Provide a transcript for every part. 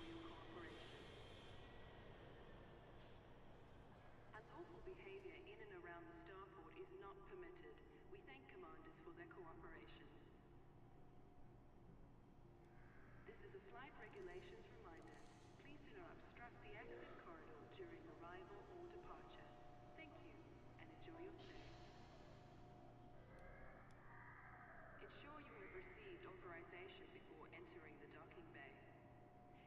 your cooperation. Unlawful behavior in and around the starport is not permitted. We thank commanders for their cooperation. This is a flight regulations reminder. Please do not obstruct the access corridor during arrival or departure. Thank you, and enjoy your stay. Ensure you have received authorization before entering the docking bay.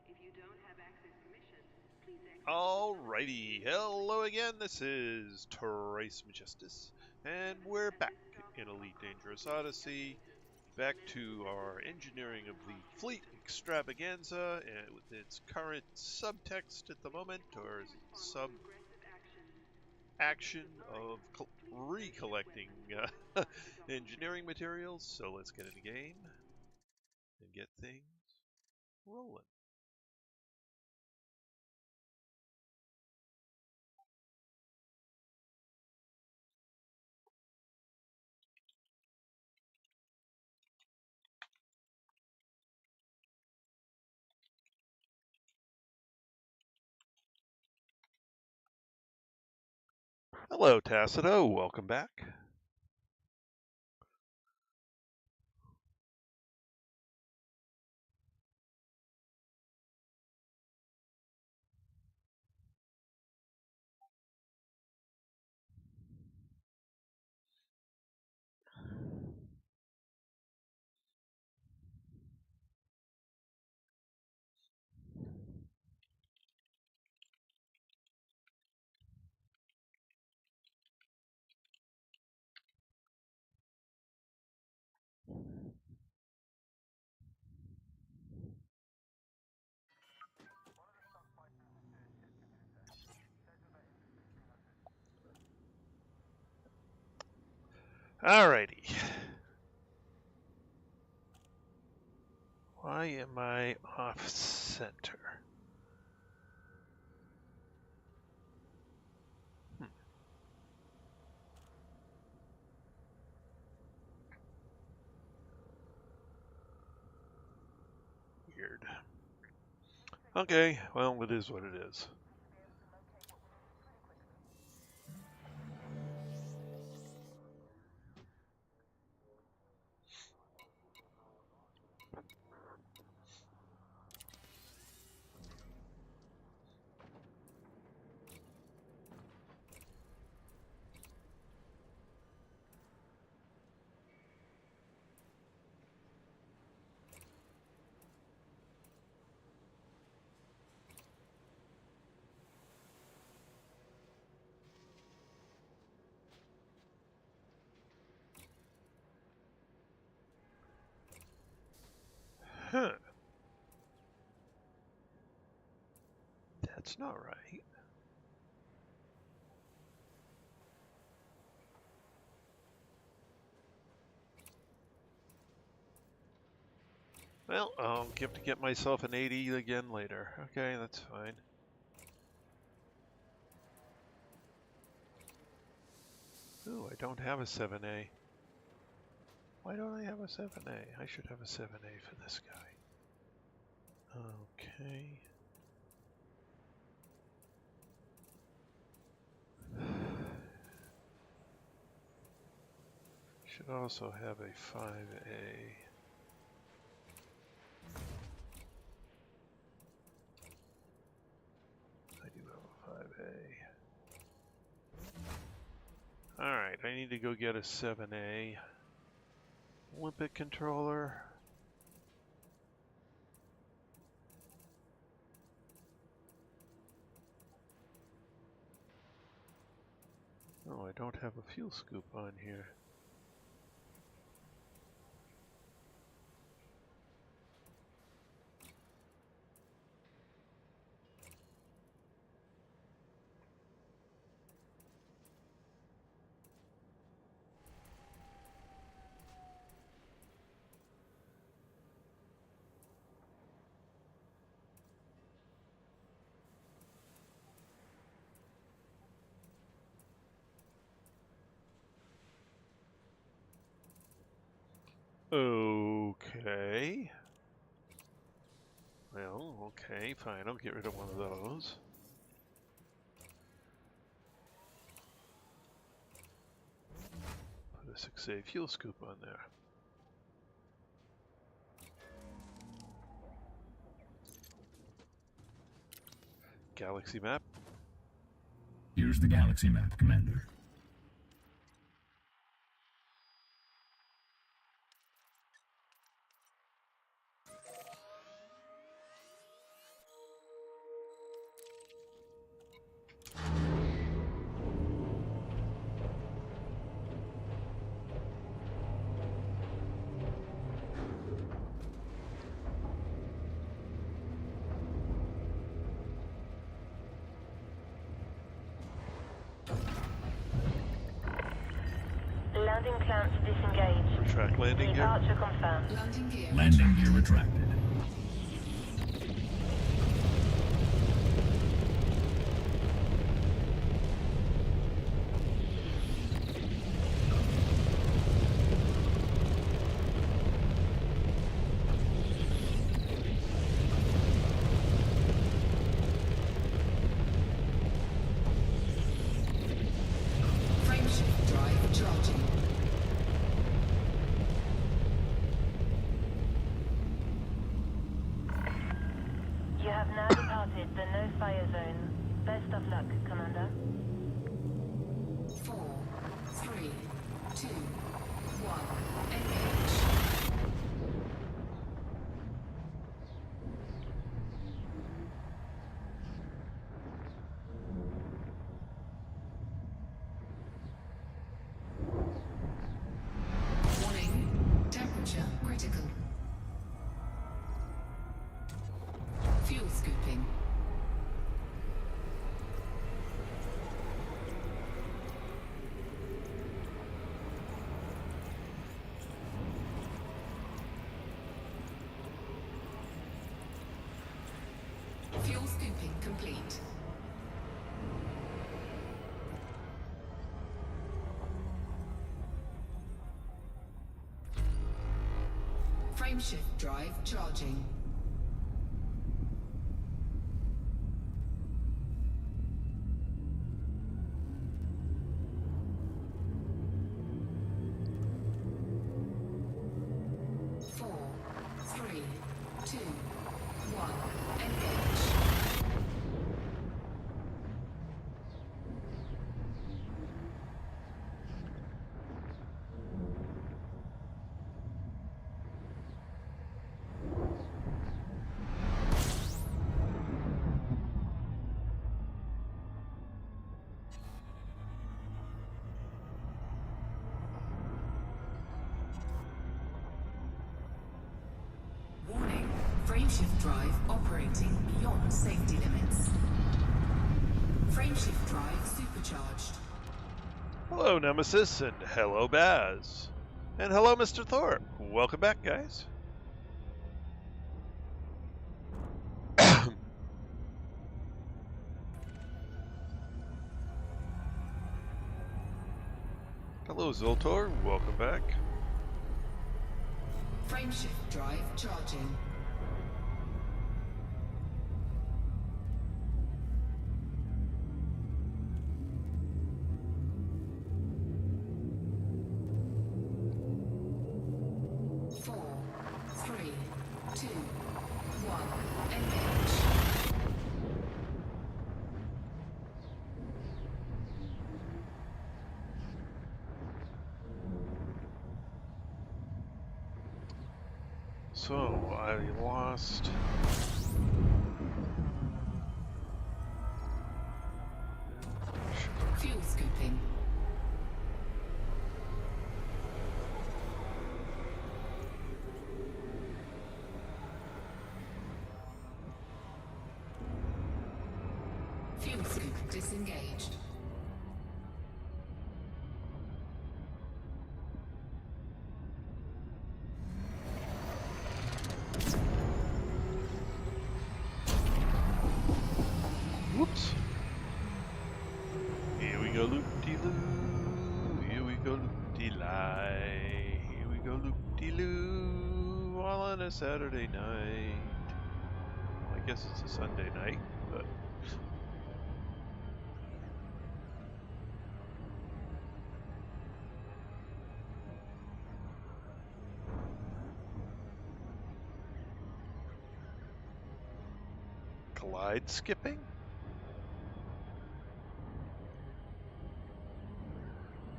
If you don't have access permission, please exit. Alrighty, hello again, this is Trace Majestus, and we're back in Elite Dangerous Odyssey, back to our engineering of the Fleet Extravaganza, and with its current subtext at the moment, or sub-action of recollecting engineering materials. So let's get in the game and get things rolling. Hello, Tacito. Welcome back. Alrighty. Why am I off center? Weird. Okay, well, it is what it is. Huh. That's not right. Well, I'll have to get myself an 80 again later. Okay, that's fine. Ooh, I don't have a 7A. Why don't I have a 7A? I should have a 7A for this guy. Okay. Should also have a 5A. I do have a 5A. Alright, I need to go get a 7A. Olympic controller. Oh, I don't have a fuel scoop on here. Okay. Well, okay, fine. I'll get rid of one of those. Put a 6A fuel scoop on there. Galaxy map. Here's the galaxy map, Commander. Landing clamps disengaged. Retract landing gear. Departure confirmed. Landing gear retracted. Frameshift drive charging. You have now departed the no-fire zone. Best of luck, Commander. 4, 3, 2, 1. Engage. Warning. Temperature critical. Fuel scooping. Fuel scooping complete. Frameshift drive charging. Four, three, two, one. Engage. Warning. Frameshift drive operating beyond safety limits. Frameshift drive supercharged. Hello, Nemesis, and hello, Baz. And hello, Mr. Thorpe. Welcome back, guys. Hello, Zoltor. Welcome back. Frameshift drive charging. Four, three, two, one. Engage. So, I lost... Fuel scooping. Fuel scoop disengaged. Whoops. Here we go, loop-de-loo. Here we go, loop-de-lie. Here we go, loop-de-loo. All on a Saturday night. guess it's a Sunday night, but glide skipping?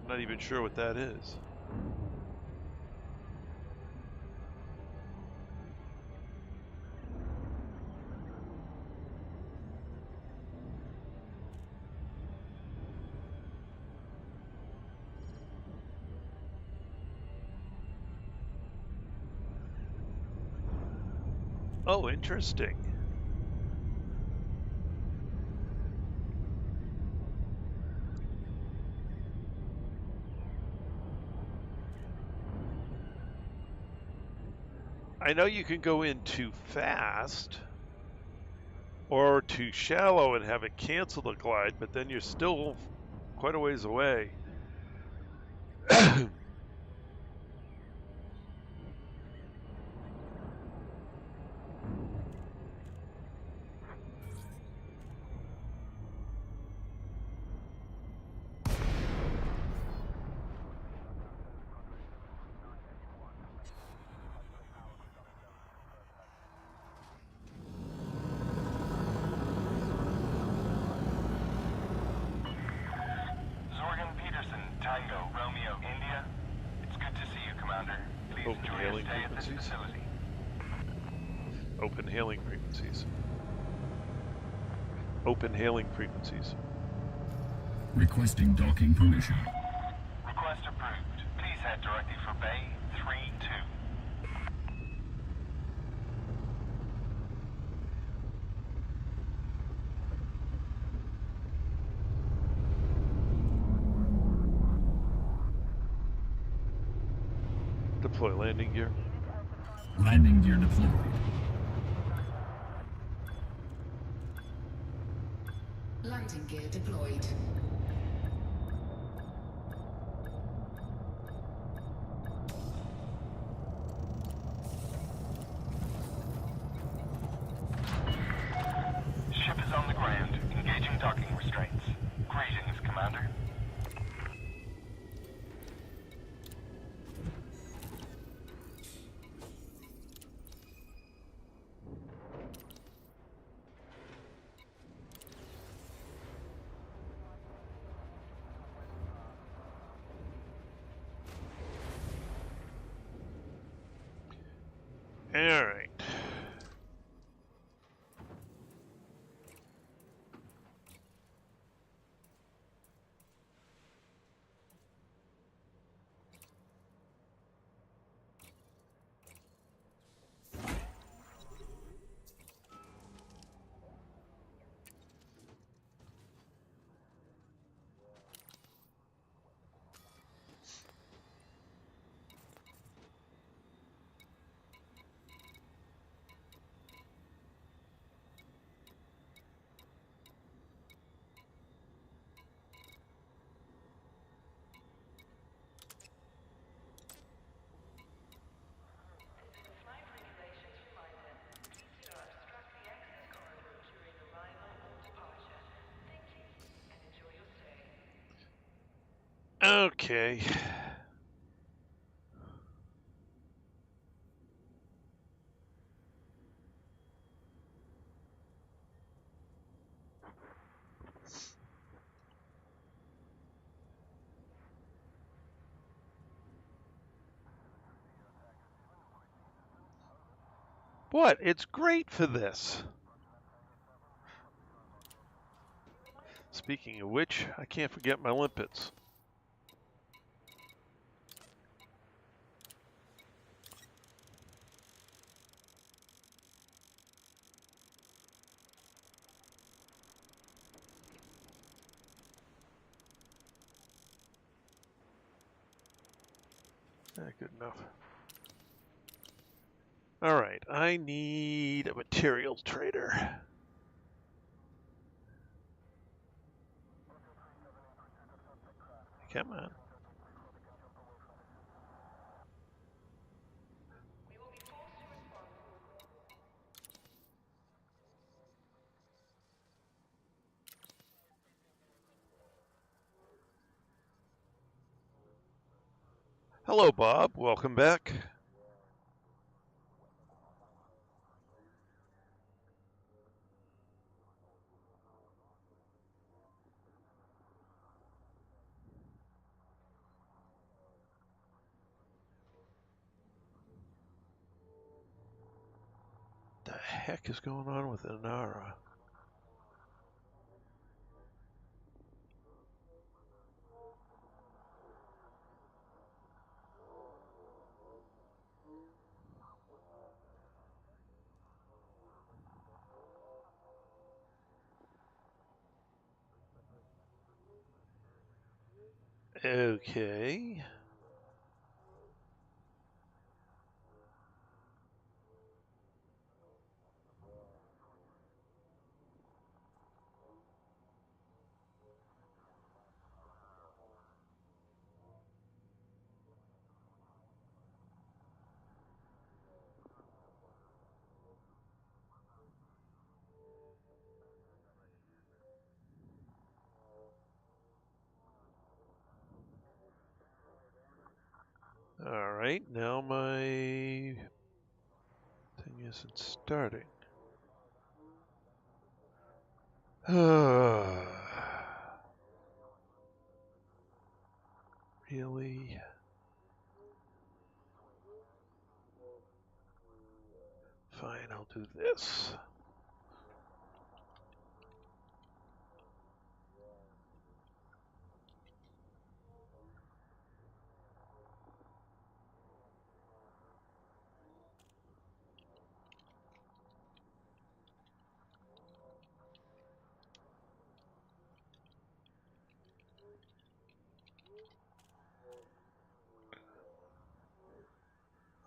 I'm not even sure what that is. Oh, interesting. I know you can go in too fast or too shallow and have it cancel the glide, but then you're still quite a ways away. Tango, Romeo, India. It's good to see you, Commander. Please Open enjoy your hailing stay at this frequencies. facility. Open hailing frequencies. Open hailing frequencies. Requesting docking permission. Request approved. Please head directly for Bay 32. Deploy landing gear. Landing gear deployed. Landing gear deployed. Ship is on the ground, engaging docking restraints. Greetings, Commander. All right. Okay. What? It's great for this. Speaking of which, I can't forget my limpets. Good enough. All right, I need a materials trader. Come on. Hello, Bob. Welcome back. The heck is going on with Inara? Okay. All right, now my thing isn't starting. Really? Fine, I'll do this.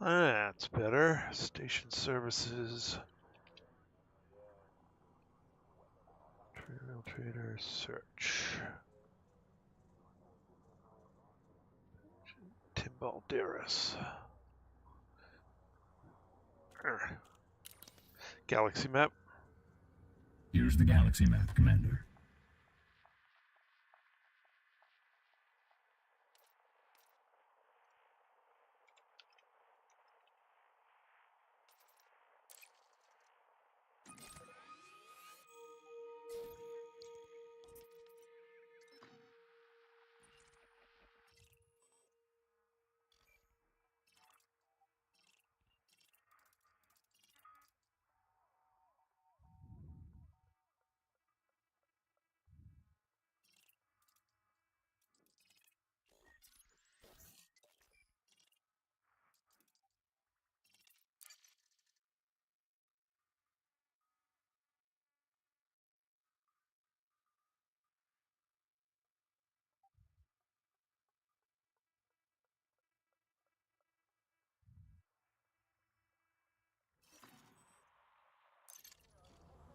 That's better. Station services. Trivial trader search. Tim Balderas. Galaxy map. Here's the galaxy map, Commander.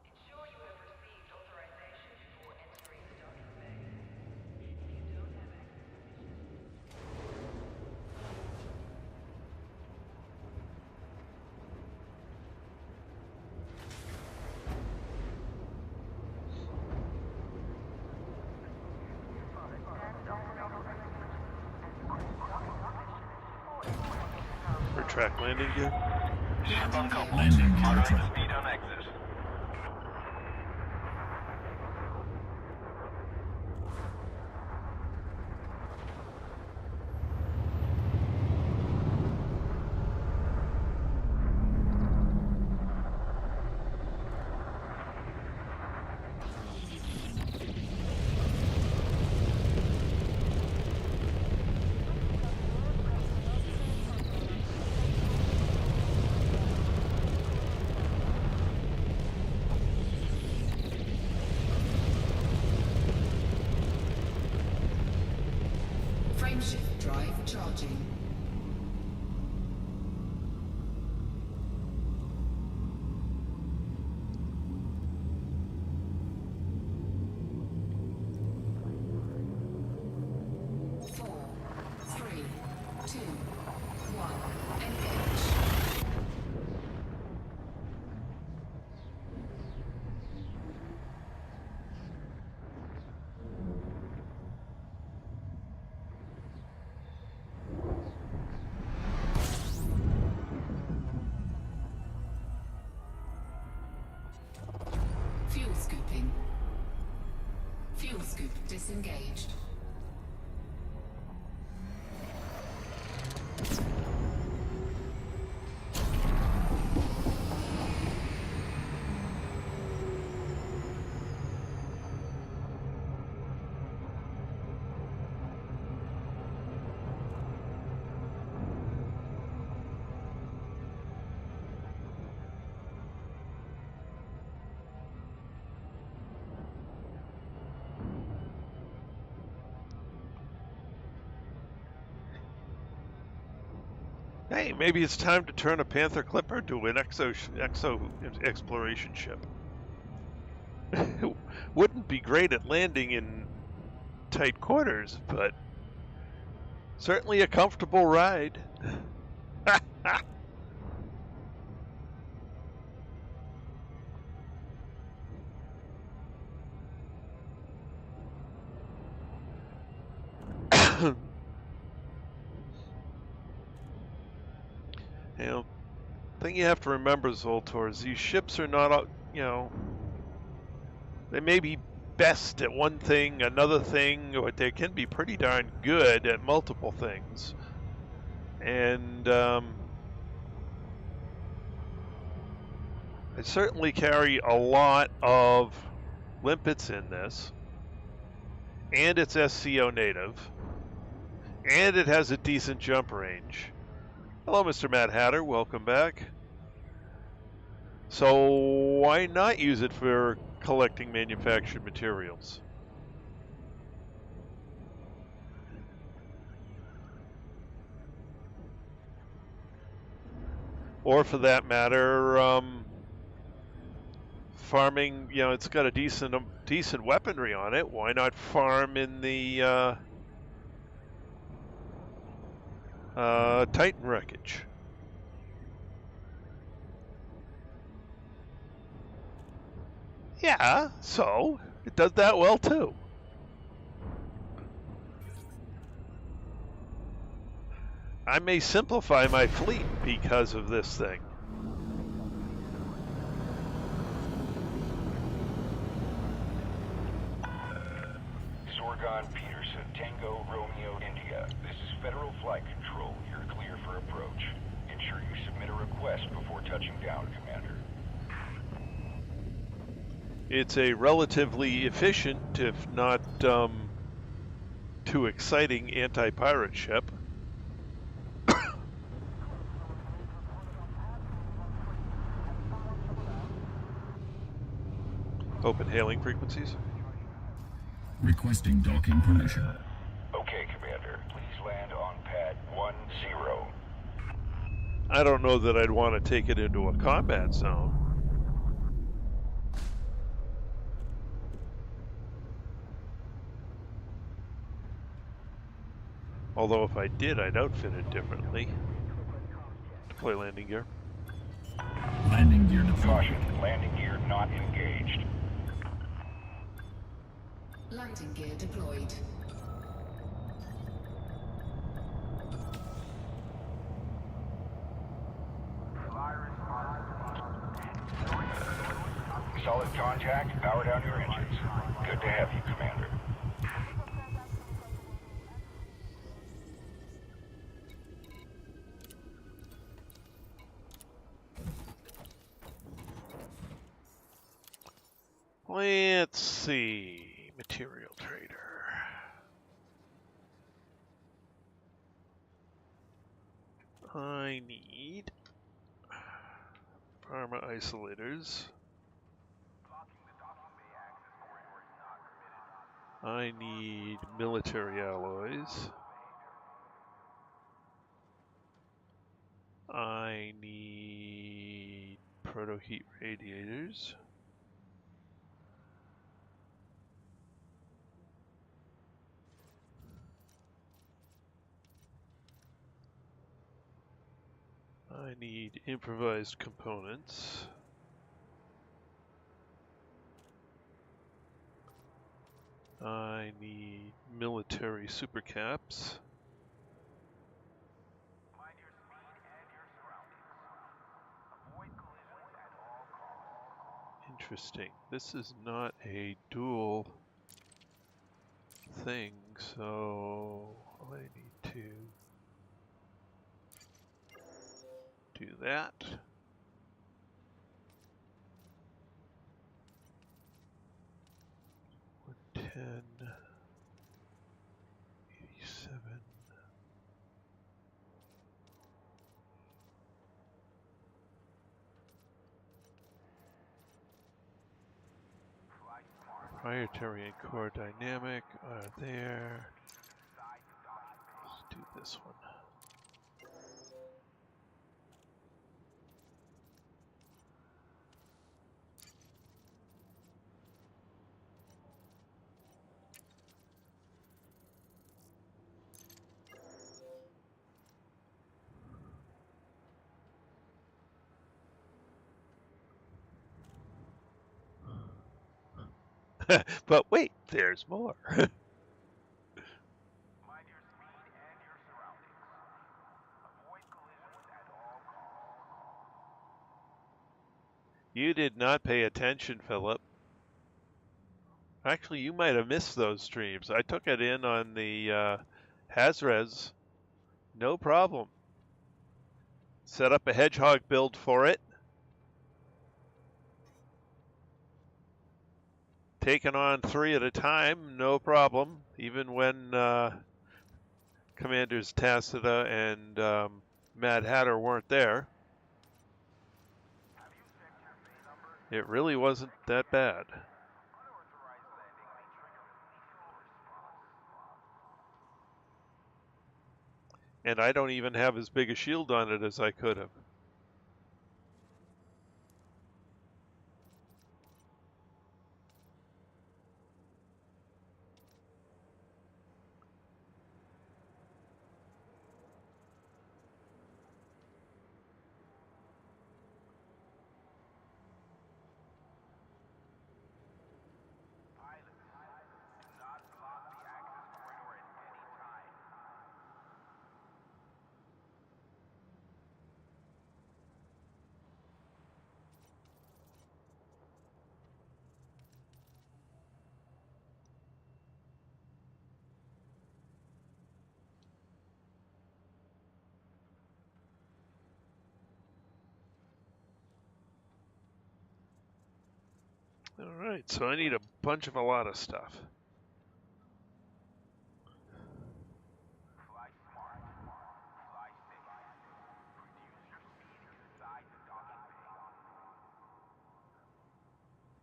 Ensure you have received authorization before entering the docking bay. If you don't have access Retract landing gear. Ship on call. Landing gear Moderate retract. speed on exit. Frameshift drive charging. Four, three, two, one, engage. disengaged. Hey, maybe it's time to turn a Panther Clipper to an exo exploration ship. Wouldn't be great at landing in tight quarters, but certainly a comfortable ride. You know, thing you have to remember, Zoltor, is these ships are not, they may be best at one thing, another thing, or they can be pretty darn good at multiple things. And I certainly carry a lot of limpets in this, and it's SCO native, and it has a decent jump range. Hello, Mr. Mad Hatter. Welcome back. So why not use it for collecting manufactured materials? Or for that matter, farming, it's got a decent weaponry on it. Why not farm in the Titan wreckage? Yeah, so it does that well too. I may simplify my fleet because of this thing. Zorgon Peterson, Tango Romeo India. This is Federal Flight Control. You're clear for approach. Ensure you submit a request before touching down, Commander. It's a relatively efficient, if not too exciting, anti-pirate ship. Open hailing frequencies. Requesting docking permission. Okay, Commander. Please land on pad 10. I don't know that I'd want to take it into a combat zone. Although if I did, I'd outfit it differently. Deploy landing gear. Landing gear deployed. Caution, landing gear not engaged. Landing gear deployed. Solid contact. Power down your engines. Good to have you, Commander. Let's see. Material trader. I need pharma isolators. I need military alloys. I need proto-heat radiators. I need improvised components. I need military supercaps. Interesting. This is not a dual thing, so I need to do that. $10, 87. Proprietary and core dynamic are there. Let's do this one. But wait, there's more. You did not pay attention, Philip. Actually, you might have missed those streams. I took it in on the Hazres. No problem. Set up a hedgehog build for it. Taking on 3 at a time, no problem. Even when Commanders Tacita and Mad Hatter weren't there. It really wasn't that bad. And I don't even have as big a shield on it as I could have. All right, so I need a bunch of a lot of stuff.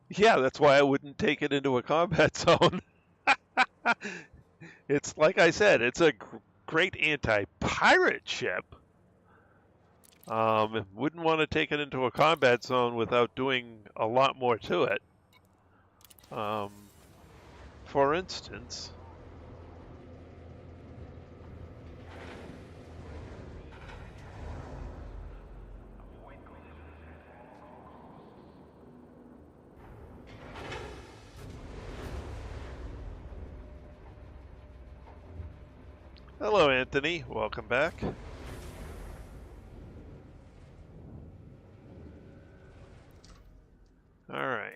Yeah, that's why I wouldn't take it into a combat zone. It's like I said, it's a great anti-pirate ship. Wouldn't want to take it into a combat zone without doing a lot more to it. For instance, hello, Anthony. Welcome back. All right.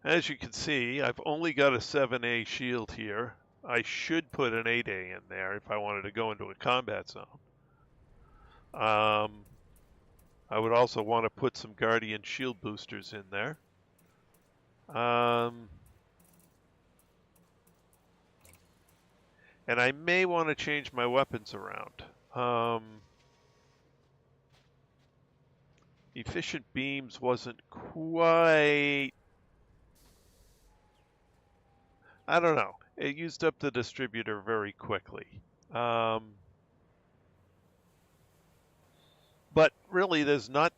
As you can see, I've only got a 7A shield here. I should put an 8A in there if I wanted to go into a combat zone. I would also want to put some Guardian shield boosters in there. And I may want to change my weapons around. Efficient beams wasn't quite... I don't know. It used up the distributor very quickly. But really, there's not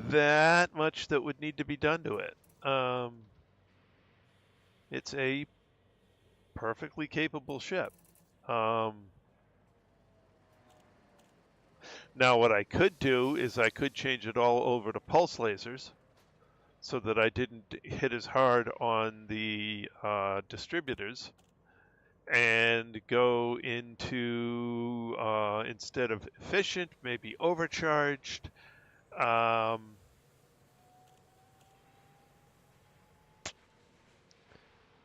that much that would need to be done to it. It's a perfectly capable ship. Now what I could do is I could change it all over to pulse lasers so that I didn't hit as hard on the distributors, and go into, instead of efficient, maybe overcharged.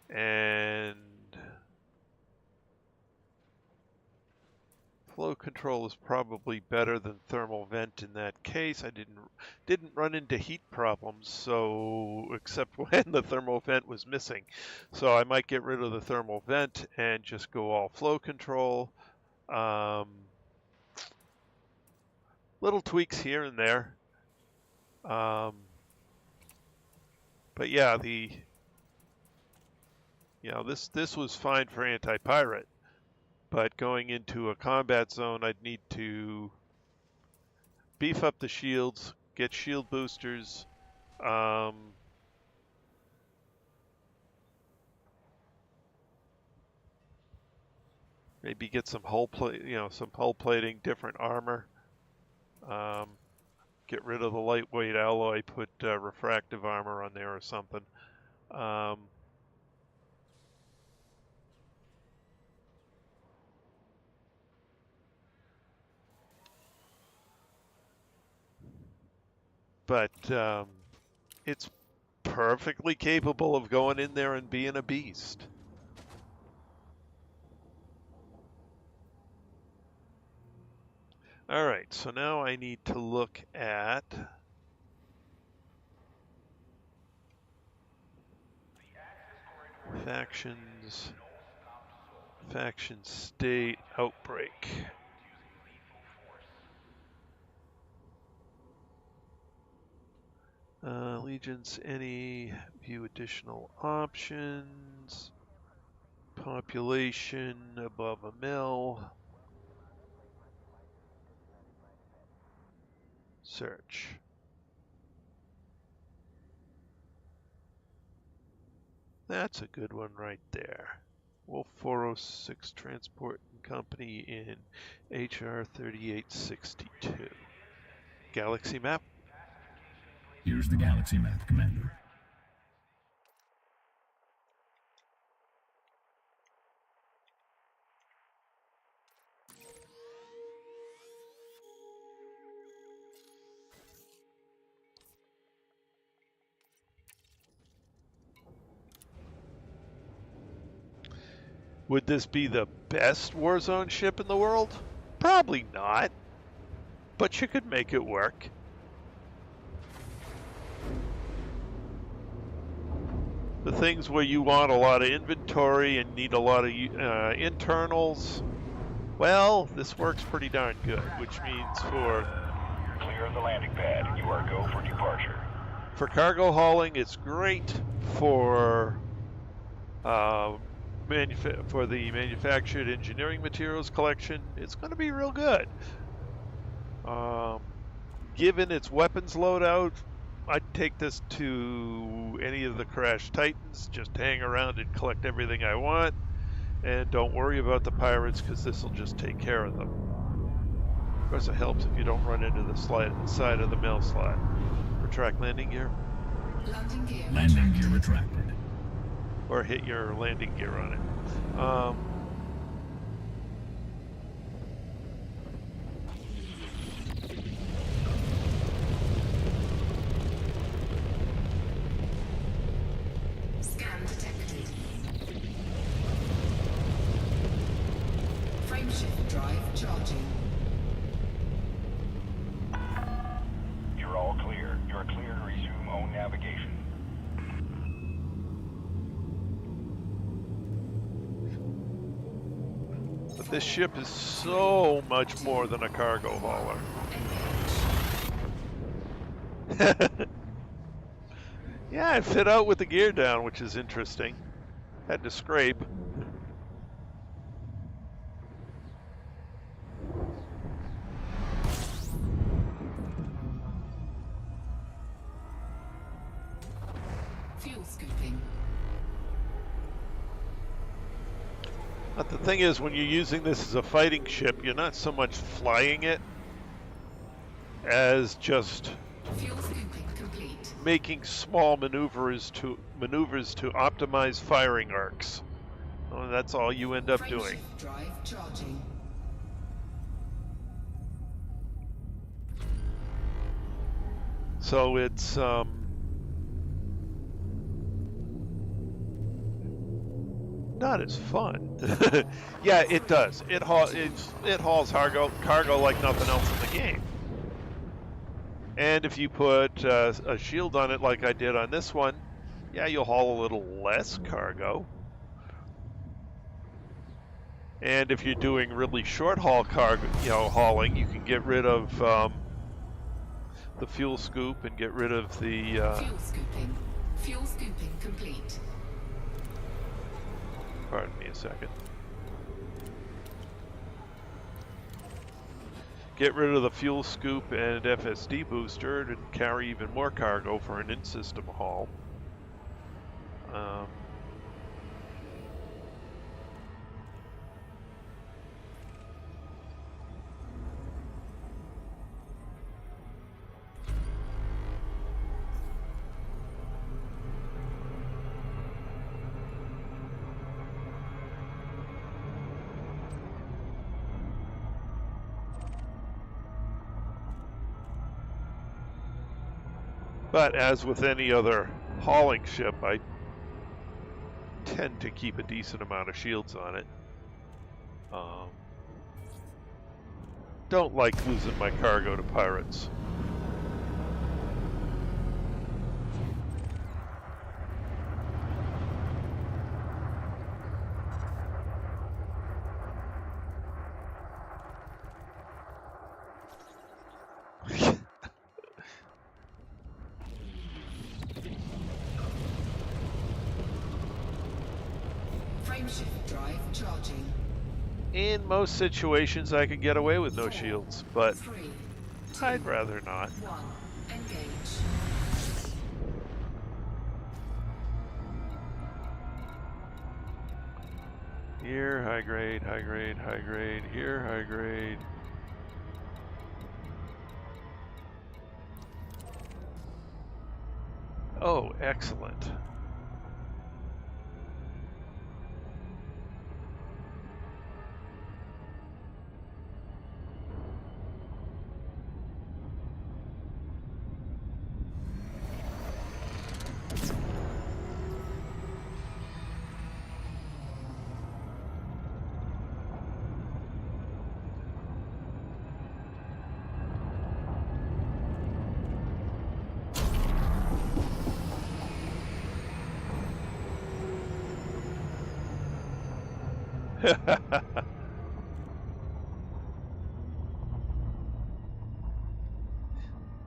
And flow control is probably better than thermal vent in that case. I didn't run into heat problems, so except when the thermal vent was missing. So I might get rid of the thermal vent and just go all flow control. Little tweaks here and there. But yeah, this was fine for anti-pirate. But going into a combat zone, I'd need to beef up the shields, get shield boosters, maybe get some hull plating, different armor. Get rid of the lightweight alloy, put refractive armor on there or something. But it's perfectly capable of going in there and being a beast. All right, so now I need to look at factions, faction state, outbreak. Allegiance, any, view additional options, population above 1 mil, search. That's a good one right there. Wolf 406 Transport and Company in HR 3862. Galaxy map. Here's the galaxy map, Commander. Would this be the best Warzone ship in the world? Probably not, but you could make it work. The things where you want a lot of inventory and need a lot of internals, well, this works pretty darn good, which means for... You're clear of the landing pad. You are go for departure. For cargo hauling, it's great. For the manufactured engineering materials collection, it's going to be real good. Given its weapons loadout, I'd take this to any of the Crash Titans, just hang around and collect everything I want, and don't worry about the pirates, because this will just take care of them. Of course, it helps if you don't run into the side of the mail slot. Retract landing gear. Landing gear retracted. Or hit your landing gear on it. Scan detected. Frameshift drive charging. You're all clear. You're clear to resume own navigation. But this ship is so much more than a cargo hauler. Yeah, it fit out with the gear down, which is interesting. Had to scrape. Fuel scooping. But the thing is, when you're using this as a fighting ship, you're not so much flying it, as just Fuel scooping complete. making small maneuvers to optimize firing arcs. Well, that's all you end up doing. Frameshift drive charging. So it's not as fun. Yeah, it does. It hauls cargo like nothing else in the game. And if you put a shield on it like I did on this one, yeah, you'll haul a little less cargo. And if you're doing really short haul cargo, hauling, you can get rid of the fuel scoop and get rid of the Fuel scooping. Fuel scooping complete. pardon me a second. Get rid of the fuel scoop and FSD booster to carry even more cargo for an in-system haul. But as with any other hauling ship, I tend to keep a decent amount of shields on it. Don't like losing my cargo to pirates. Frameshift drive charging. In most situations, I can get away with no shields, but 3, I'd rather not. 1. Engage. Here, high grade, high grade, high grade. Here, high grade. Oh, excellent.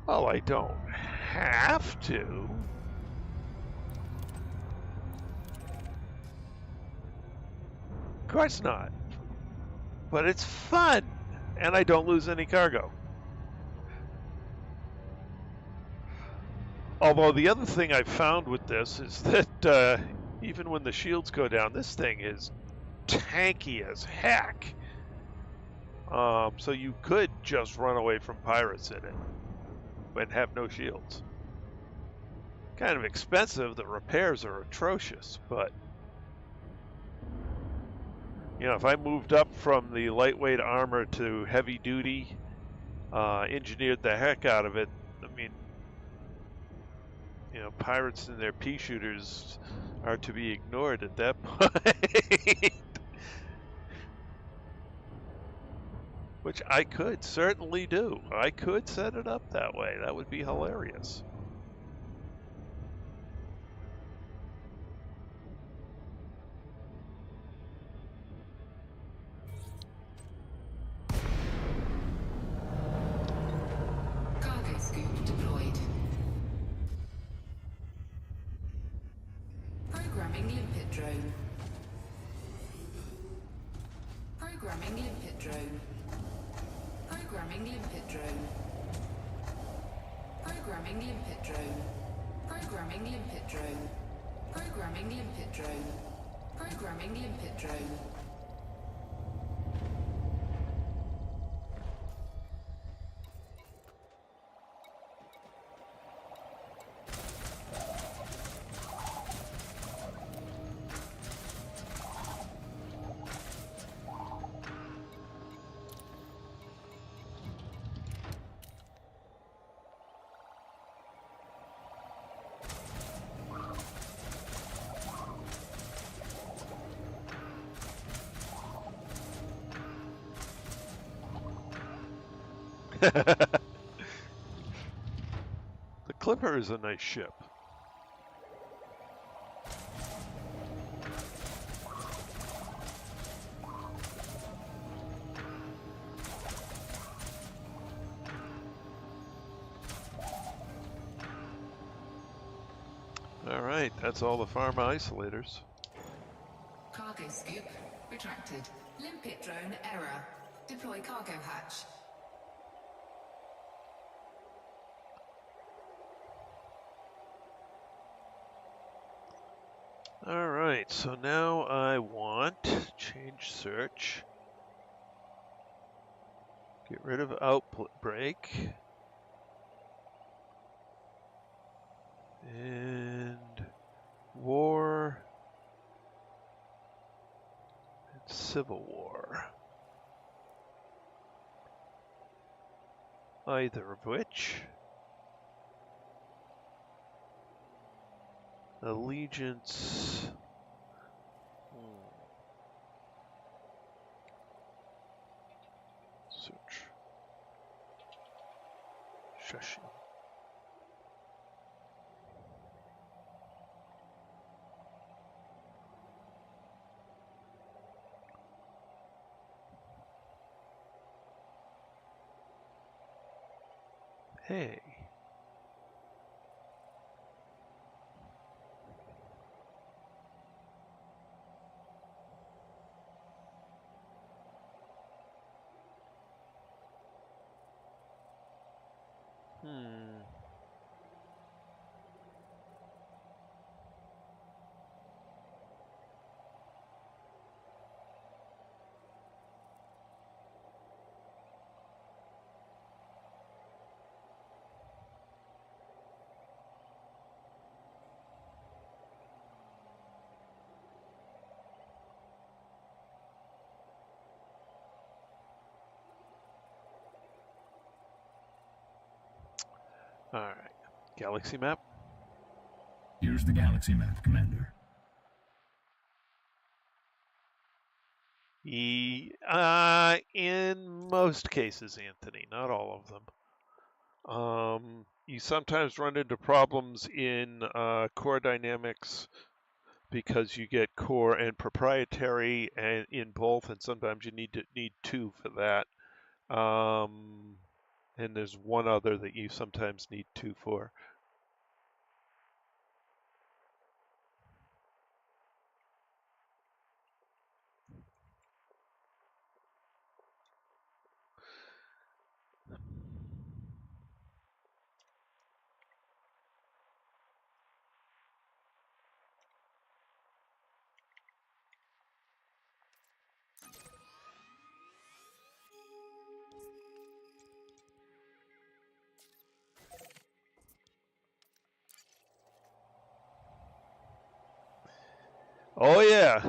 Well, I don't have to. Of course not. But it's fun, and I don't lose any cargo. Although the other thing I've found with this is that even when the shields go down, this thing is tanky as heck. So you could just run away from pirates in it and have no shields. Kind of expensive. The repairs are atrocious, but if I moved up from the lightweight armor to heavy duty, engineered the heck out of it, I mean, pirates and their pea shooters are to be ignored at that point. Which I could certainly do. I could set it up that way. That would be hilarious. Cargo scoop deployed. Programming limpet drone. Programming limpet drone. Programming limpet drone. Programming limpet drone. Programming limpet drone. Programming limpet drone. Programming limpet drone. The Clipper is a nice ship. All right, that's all the pharma isolators. Cargo scoop retracted. Limpet drone error. Deploy cargo hatch. All right, so now I want change search. Get rid of outbreak. And war and civil war. Either of which. Allegiance. Search. Shushing. Hey. All right. Galaxy map. Here's the galaxy map, Commander. In most cases, Anthony, not all of them. You sometimes run into problems in core dynamics because you get core and proprietary and in both, and sometimes you need two for that. And there's one other that you sometimes need two for. Oh yeah.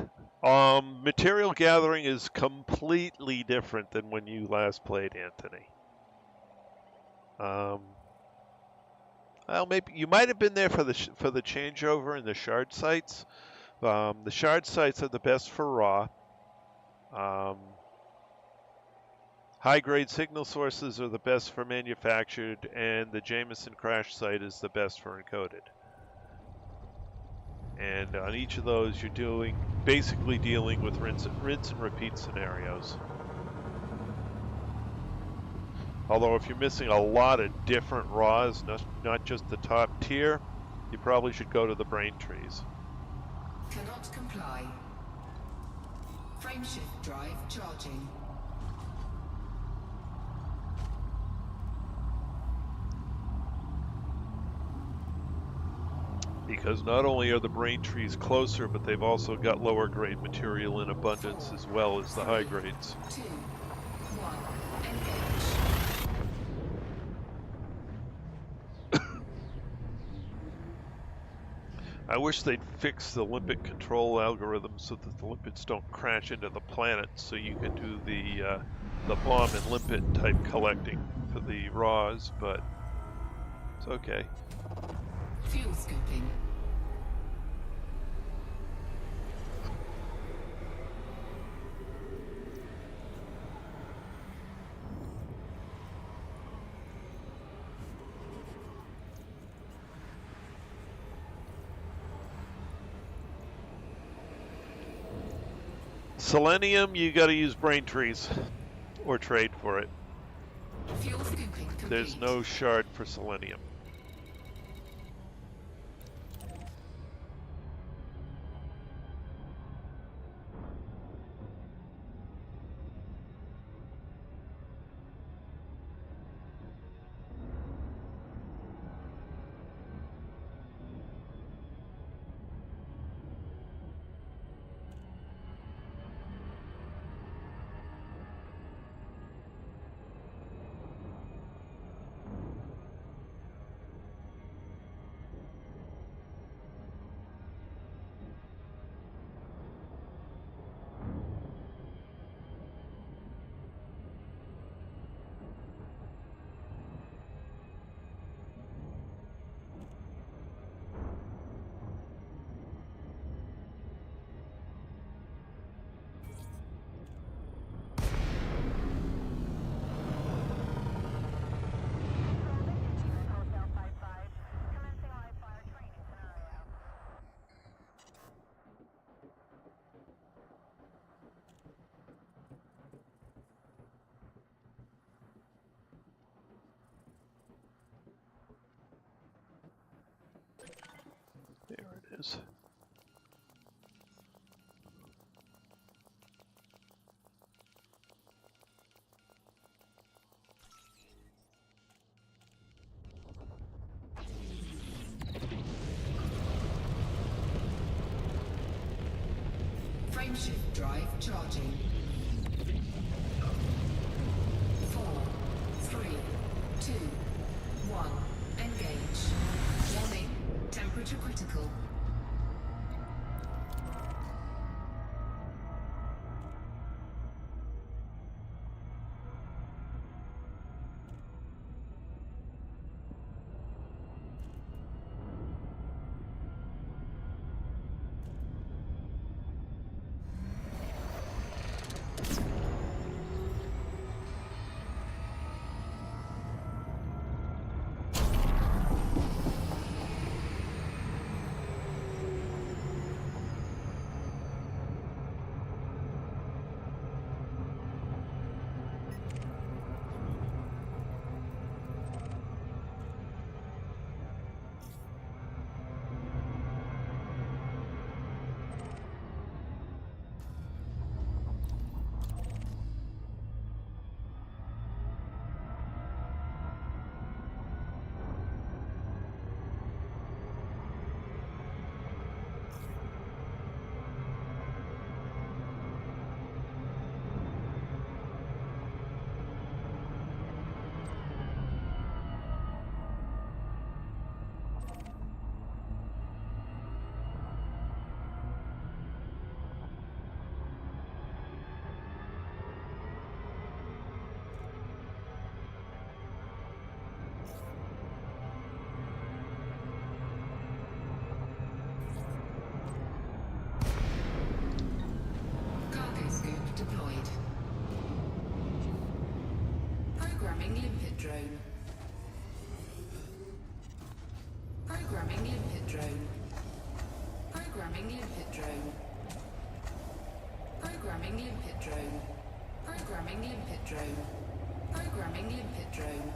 Material gathering is completely different than when you last played, Anthony. Well, maybe you might have been there for the changeover in the shard sites. The shard sites are the best for raw. High-grade signal sources are the best for manufactured, and the Jameson crash site is the best for encoded. And on each of those, you're basically dealing with rinse and repeat scenarios. Although if you're missing a lot of different raws, not just the top tier, you probably should go to the brain trees. Cannot comply. Frameshift drive charging. Because not only are the brain trees closer, but they've also got lower grade material in abundance as well as the high grades. 2, 1, engage. I wish they'd fix the limpet control algorithm so that the limpets don't crash into the planet, so you can do the bomb and limpet type collecting for the raws, but it's okay. Fuel scooping. Selenium, you got to use brain trees or trade for it. Fuel scooping complete. There's no shard for selenium. There it is. Frameshift drive charging. 4, 3, 2, 1. Engage. Warning. Temperature critical. Deployed. Programming limpet drone. Programming limpet drone. Programming limpet drone. Programming limpet drone. Programming limpet drone. Programming limpet drone.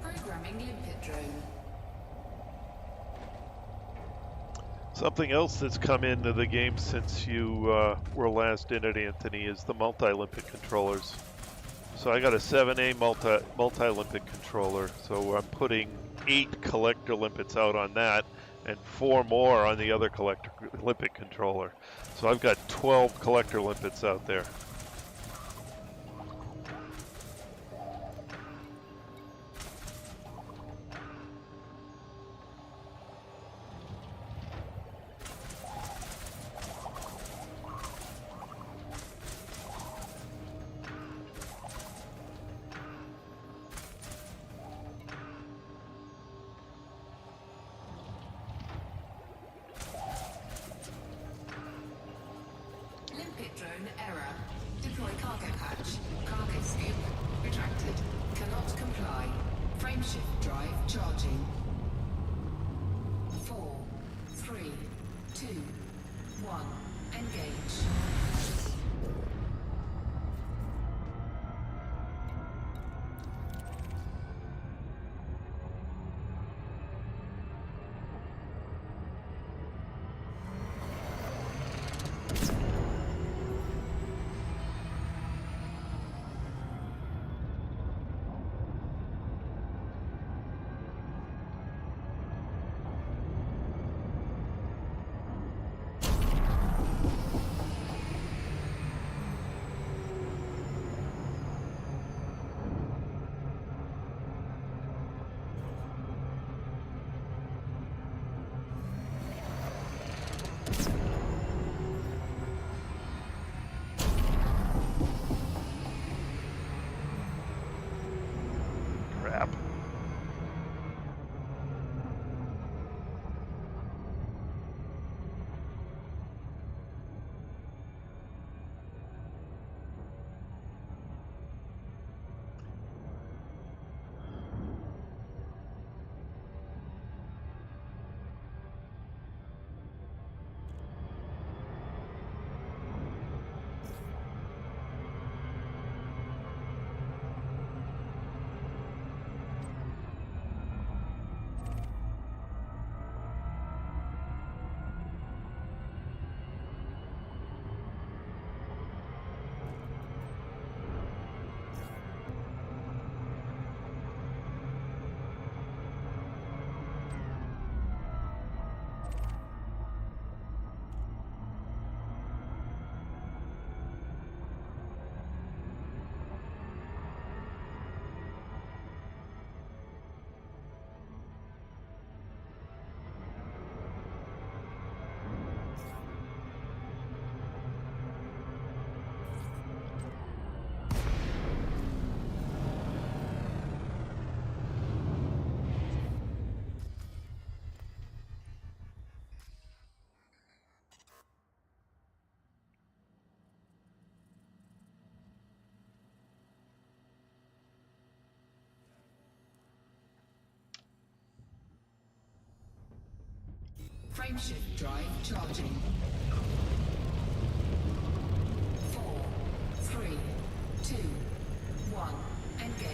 Programming limpet drone. Something else that's come into the game since you were last in it, Anthony, is the multi-limpet controllers. So I got a 7A multi-limpet controller, so I'm putting 8 collector limpets out on that and 4 more on the other collector limpet controller. So I've got 12 collector limpets out there. Drone error. Deploy cargo hatch. Cargo scoop. Retracted. Cannot comply. Frameshift drive charging. 4, 3, 2, 1. Engage. Frameshift drive charging. 4, 3, 2, 1. Engage.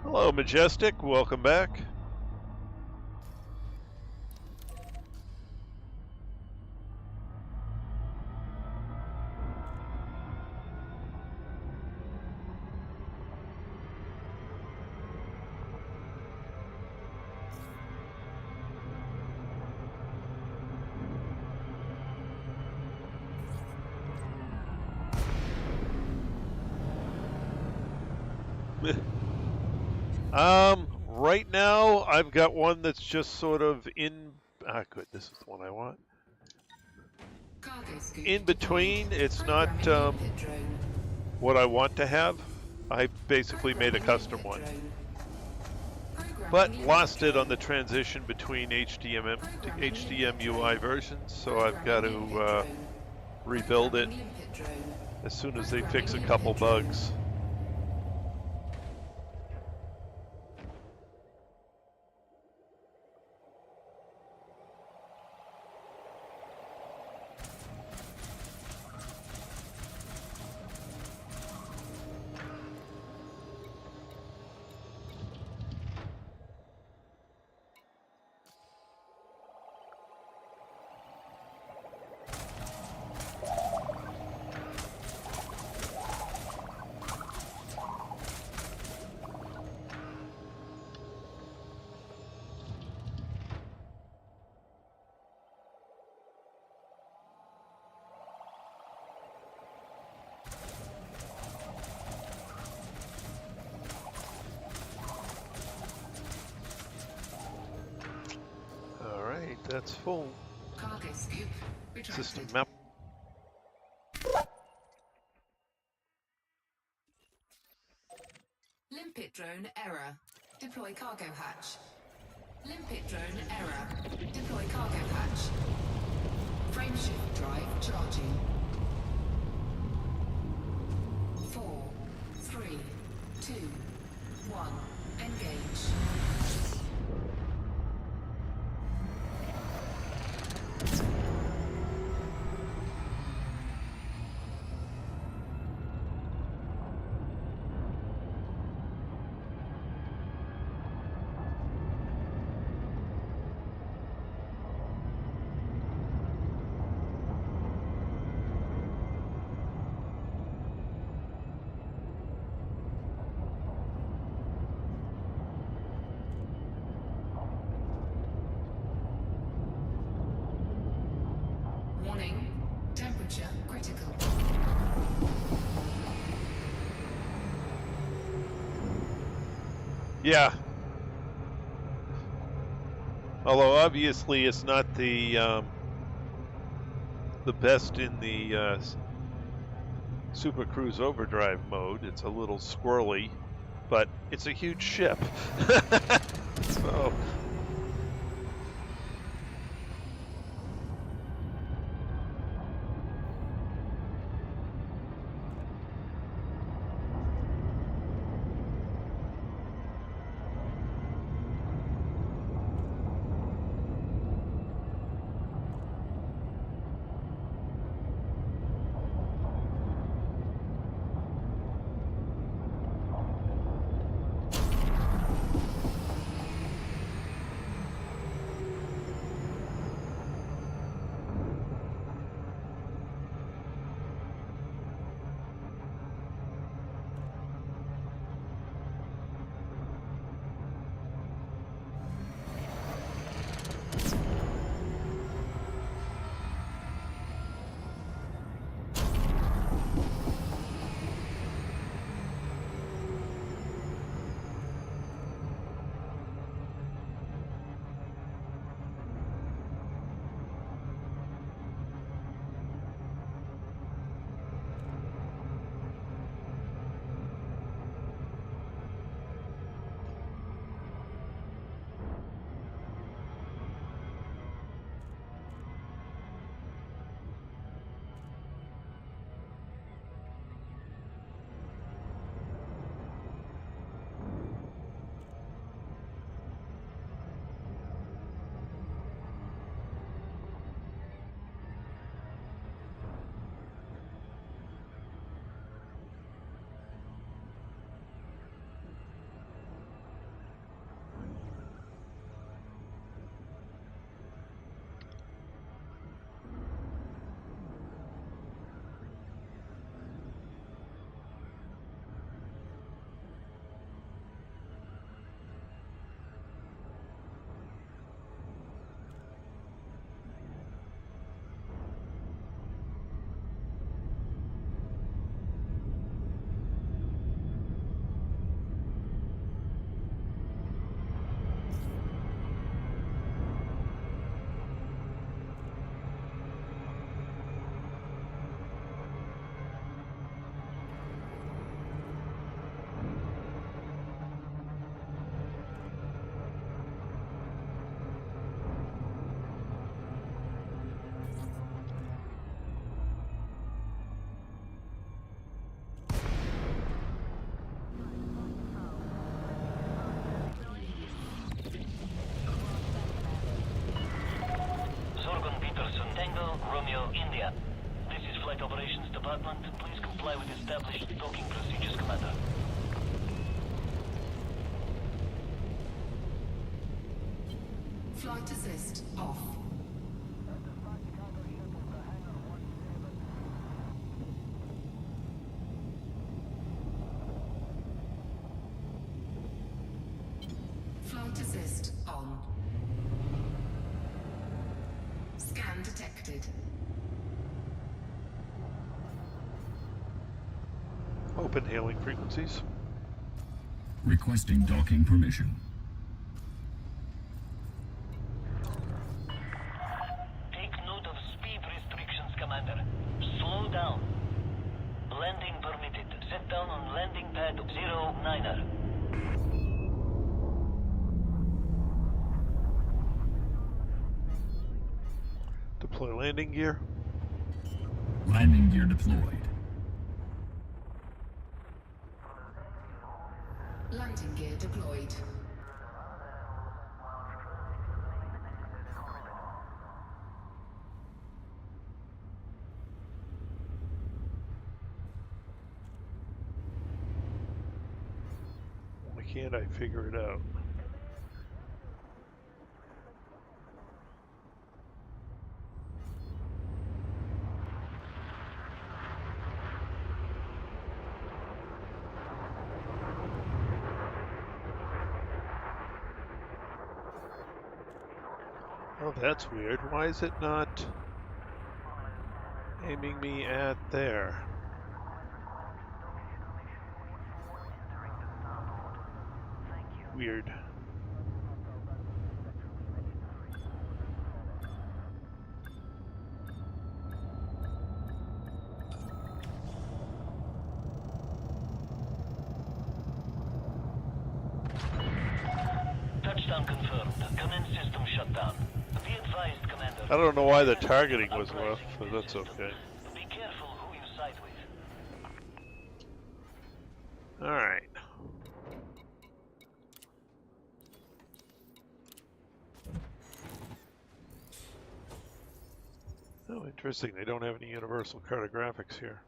Hello, Majestic. Welcome back. Right now I've got one that's just sort of in. Good. This is the one I want. Cargo scoop In between, deployed. it's not Programming limpet drone. what I want to have. I basically made a custom one, but lost it on the transition between HDMI to HDMI versions, so I've got to rebuild it as soon as they fix a couple bugs. That's full. Cargo scoop retracted. System map. Limpet drone error. Deploy cargo hatch. Limpet drone error. Deploy cargo hatch. Frameshift drive charging. 4, 3, 2, 1. Engage. Warning. Temperature critical. Yeah. Although obviously it's not the best in the Super Cruise Overdrive mode. It's a little squirrely, but it's a huge ship. So Operations Department, please comply with established docking procedures, Commander. Flight assist off. Flight assist on. Scan detected. Open hailing frequencies. Requesting docking permission. Take note of speed restrictions, Commander. Slow down. Landing permitted. Set down on landing pad 09er. Deploy landing gear. Landing gear deployed. Landing gear deployed. Why can't I figure it out? Oh, that's weird. Why is it not aiming me at there? Weird. Touchdown confirmed. Command system shut down. Be advised, Commander. I don't know why the targeting was off, but that's okay. Be careful who you side with. Alright. Oh, interesting. They don't have any universal cartographics here.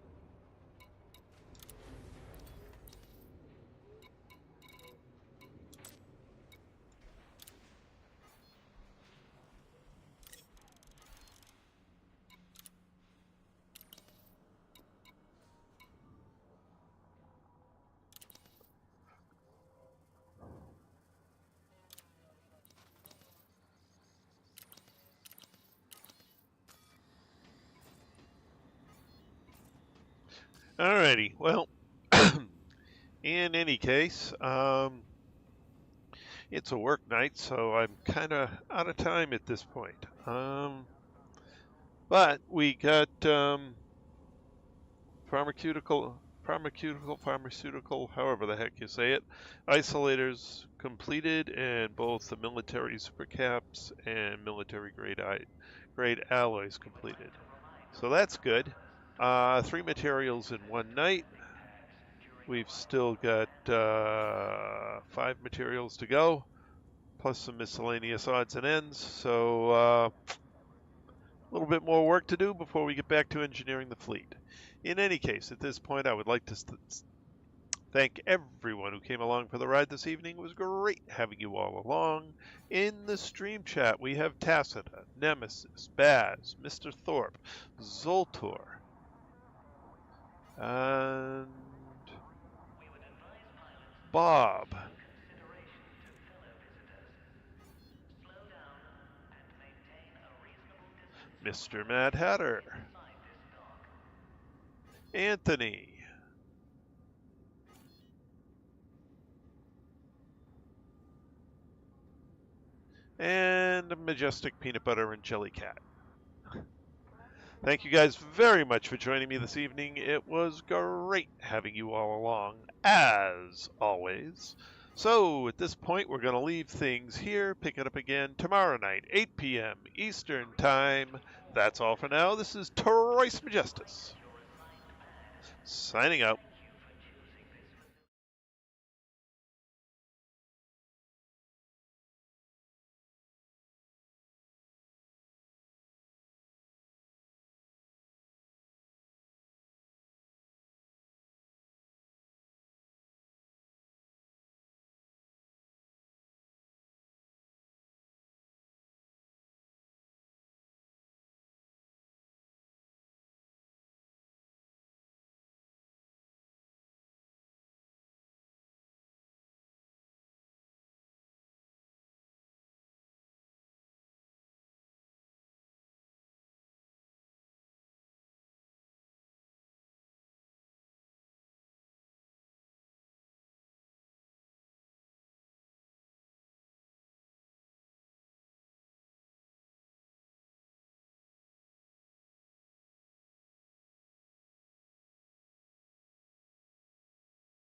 Alrighty, well, in any case, it's a work night, so I'm kind of out of time at this point. But we got pharmaceutical, however the heck you say it, isolators completed, and both the military supercaps and military grade alloys completed. So that's good. 3 materials in one night. We've still got 5 materials to go, plus some miscellaneous odds and ends. So a little bit more work to do before we get back to engineering the fleet. In any case, at this point, I would like to thank everyone who came along for the ride this evening. It was great having you all along. In the stream chat, we have Tacita, Nemesis, Baz, Mr. Thorpe, Zoltor, and Bob, Mr. Mad Hatter, Anthony, and Majestic Peanut Butter and Jelly Cat. Thank you guys very much for joining me this evening. It was great having you all along, as always. So, at this point, we're going to leave things here, pick it up again tomorrow night, 8 p.m. Eastern Time. That's all for now. This is Troyce Majestus, signing out.